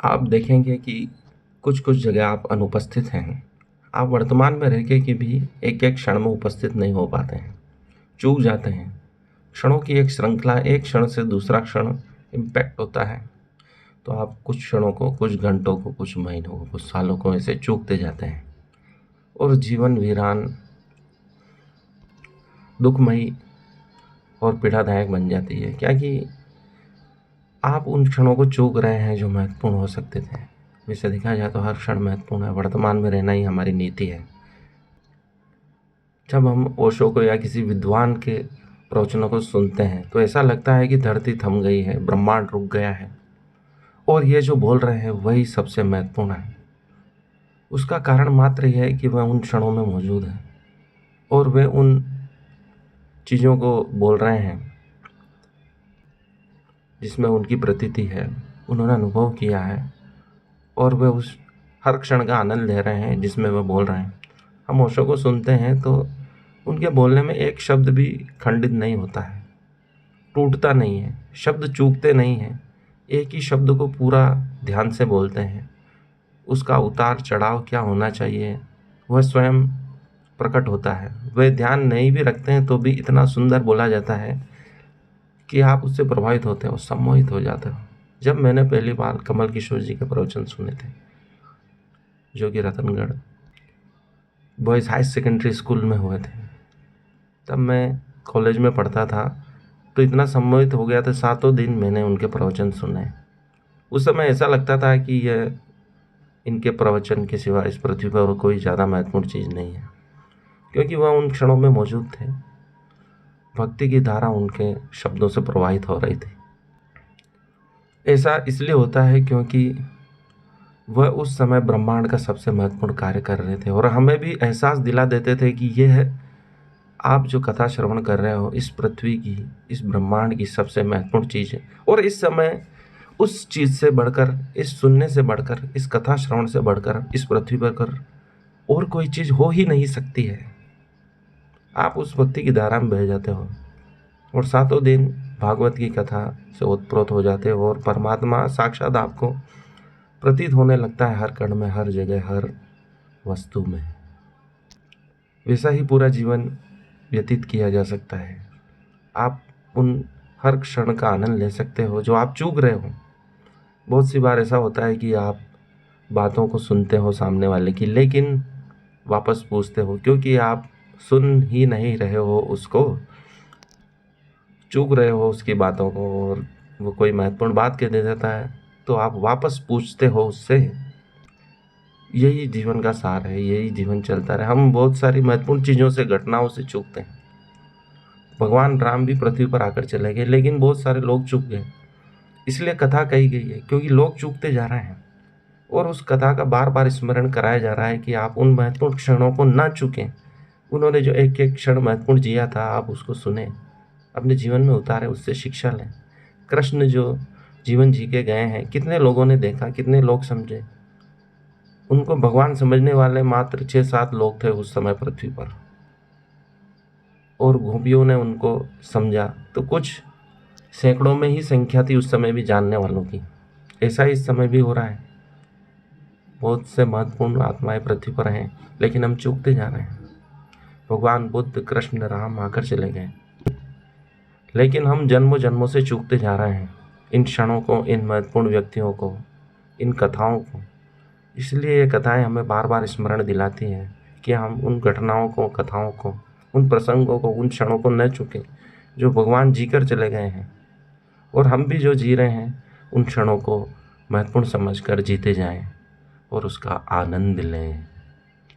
आप देखेंगे कि कुछ-कुछ जगह आप अनुपस्थित हैं। आप वर्तमान में रह के भी एक-एक क्षण में उपस्थित नहीं हो पाते हैं, चूक जाते हैं। क्षणों की एक श्रृंखला एक क्षण से दूसरा क्षण इम्पैक्ट होता है, तो आप कुछ क्षणों को, कुछ घंटों को, कुछ महीनों को, कुछ सालों को ऐसे चूकते जाते हैं और जीवन वीरान, दुखमयी और पीड़ादायक बन जाती है। क्या कि आप उन क्षणों को चूक रहे हैं जो महत्वपूर्ण हो सकते थे। वैसे देखा जाए तो हर क्षण महत्वपूर्ण है, वर्तमान में रहना ही हमारी नीति है। जब हम ओशो को या किसी विद्वान के प्रवचनों को सुनते हैं तो ऐसा लगता है कि धरती थम गई है, ब्रह्मांड रुक गया है और ये जो बोल रहे हैं वही सबसे महत्वपूर्ण है। उसका कारण मात्र यह है कि वह उन क्षणों में मौजूद है और वे उन चीज़ों को बोल रहे हैं जिसमें उनकी प्रतीति है, उन्होंने अनुभव किया है और वे उस हर क्षण का आनंद ले रहे हैं जिसमें वह बोल रहे हैं। हम ओशो को सुनते हैं तो उनके बोलने में एक शब्द भी खंडित नहीं होता है, टूटता नहीं है, शब्द चूकते नहीं हैं, एक ही शब्द को पूरा ध्यान से बोलते हैं। उसका उतार चढ़ाव क्या होना चाहिए वह स्वयं प्रकट होता है। वे ध्यान नहीं भी रखते हैं तो भी इतना सुंदर बोला जाता है कि आप उससे प्रभावित होते हो, सम्मोहित हो जाते हो। जब मैंने पहली बार कमल किशोर जी के प्रवचन सुने थे, जो कि Ratangarh boys high secondary school में हुए थे, तब मैं कॉलेज में पढ़ता था, तो इतना सम्मोहित हो गया था, सातों दिन मैंने उनके प्रवचन सुने। उस समय ऐसा लगता था कि यह इनके प्रवचन के सिवा इस पृथ्वी पर कोई ज़्यादा महत्वपूर्ण चीज़ नहीं है, क्योंकि वह उन क्षणों में मौजूद थे। भक्ति की धारा उनके शब्दों से प्रवाहित हो रही थी। ऐसा इसलिए होता है क्योंकि वह उस समय ब्रह्मांड का सबसे महत्वपूर्ण कार्य कर रहे थे और हमें भी एहसास दिला देते थे कि यह है, आप जो कथा श्रवण कर रहे हो इस पृथ्वी की, इस ब्रह्मांड की सबसे महत्वपूर्ण चीज़ है। और इस समय उस चीज़ से बढ़कर, इस सुनने से बढ़कर, इस कथा श्रवण से बढ़कर इस पृथ्वी पर और कोई चीज़ हो ही नहीं सकती है। आप उस भक्ति की धारा में बह जाते हो और सातों दिन भागवत की कथा से ओतप्रोत हो जाते हो और परमात्मा साक्षात आपको प्रतीत होने लगता है हर कण में, हर जगह, हर वस्तु में। वैसा ही पूरा जीवन व्यतीत किया जा सकता है। आप उन हर क्षण का आनंद ले सकते हो जो आप चूक रहे हो। बहुत सी बार ऐसा होता है कि आप बातों को सुनते हो सामने वाले की, लेकिन वापस पूछते हो क्योंकि आप सुन ही नहीं रहे हो उसको, चूक रहे हो उसकी बातों को और वो कोई महत्वपूर्ण बात कह दे देता है तो आप वापस पूछते हो उससे। यही जीवन का सार है, यही जीवन चलता रहे। हम बहुत सारी महत्वपूर्ण चीज़ों से, घटनाओं से चूकते हैं। भगवान राम भी पृथ्वी पर आकर चले गए, लेकिन बहुत सारे लोग चूक गए। इसलिए कथा कही गई है, क्योंकि लोग चूकते जा रहे हैं और उस कथा का बार बार स्मरण कराया जा रहा है कि आप उन महत्वपूर्ण क्षणों को ना चूकें। उन्होंने जो एक एक क्षण महत्वपूर्ण जिया था, आप उसको सुने, अपने जीवन में उतारे, उससे शिक्षा लें। कृष्ण जो जीवन जी के गए हैं, कितने लोगों ने देखा, कितने लोग समझे। उनको भगवान समझने वाले मात्र 6-7 लोग थे उस समय पृथ्वी पर, और गोपियों ने उनको समझा तो कुछ सैकड़ों में ही संख्या थी उस समय भी जानने वालों की। ऐसा ही इस समय भी हो रहा है। बहुत से महत्वपूर्ण आत्माएं पृथ्वी पर हैं, लेकिन हम चूकते जा रहे हैं। भगवान बुद्ध, कृष्ण, राम आकर चले गए, लेकिन हम जन्मों जन्मों से चूकते जा रहे हैं इन क्षणों को, इन महत्वपूर्ण व्यक्तियों को, इन कथाओं को। इसलिए ये कथाएं हमें बार बार स्मरण दिलाती हैं कि हम उन घटनाओं को, कथाओं को, उन प्रसंगों को, उन क्षणों को न चूकें जो भगवान जी कर चले गए हैं, और हम भी जो जी रहे हैं उन क्षणों को महत्वपूर्ण समझकर जीते जाएं और उसका आनंद लें।